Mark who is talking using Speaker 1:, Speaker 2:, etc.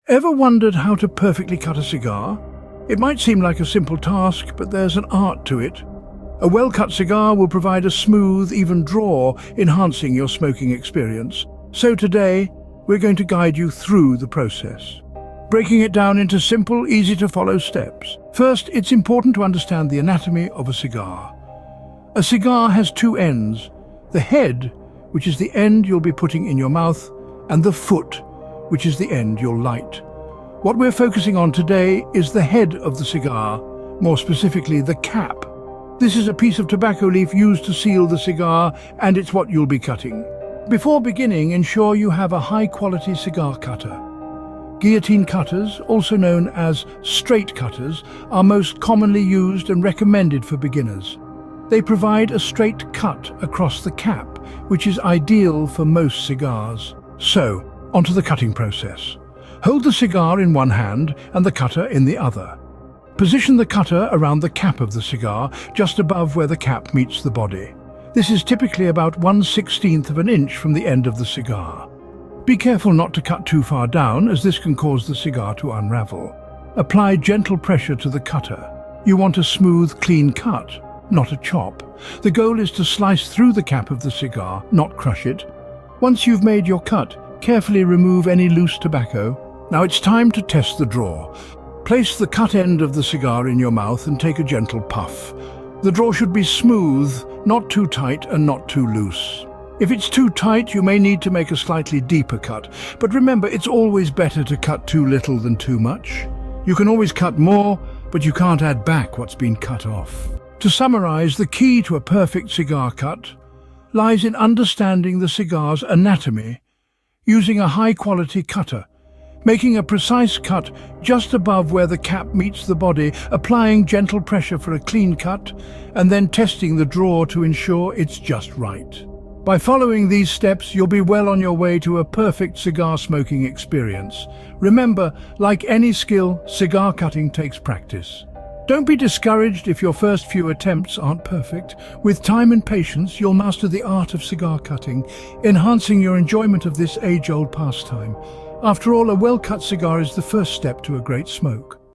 Speaker 1: Ever wondered how to perfectly cut a cigar? It might seem like a simple task, but there's an art to it. A well-cut cigar will provide a smooth, even draw, enhancing your smoking experience. So today, we're going to guide you through the process, breaking it down into simple, easy-to-follow steps. First, it's important to understand the anatomy of a cigar. A cigar has two ends: the head, which is the end you'll be putting in your mouth, and the foot, which is the end you'll light. What we're focusing on today is the head of the cigar, more specifically the cap. This is a piece of tobacco leaf used to seal the cigar, and it's what you'll be cutting. Before beginning, ensure you have a high-quality cigar cutter. Guillotine cutters, also known as straight cutters, are most commonly used and recommended for beginners. They provide a straight cut across the cap, which is ideal for most cigars. So, onto the cutting process. Hold the cigar in one hand and the cutter in the other. Position the cutter around the cap of the cigar, just above where the cap meets the body. This is typically about 1/16 of an inch from the end of the cigar. Be careful not to cut too far down, as this can cause the cigar to unravel. Apply gentle pressure to the cutter. You want a smooth, clean cut, not a chop. The goal is to slice through the cap of the cigar, not crush it. Once you've made your cut, carefully remove any loose tobacco. Now it's time to test the draw. Place the cut end of the cigar in your mouth and take a gentle puff. The draw should be smooth, not too tight and not too loose. If it's too tight, you may need to make a slightly deeper cut. But remember, it's always better to cut too little than too much. You can always cut more, but you can't add back what's been cut off. To summarize, the key to a perfect cigar cut lies in understanding the cigar's anatomy, using a high-quality cutter, making a precise cut just above where the cap meets the body, applying gentle pressure for a clean cut, and then testing the draw to ensure it's just right. By following these steps, you'll be well on your way to a perfect cigar smoking experience. Remember, like any skill, cigar cutting takes practice. Don't be discouraged if your first few attempts aren't perfect. With time and patience, you'll master the art of cigar cutting, enhancing your enjoyment of this age-old pastime. After all, a well-cut cigar is the first step to a great smoke.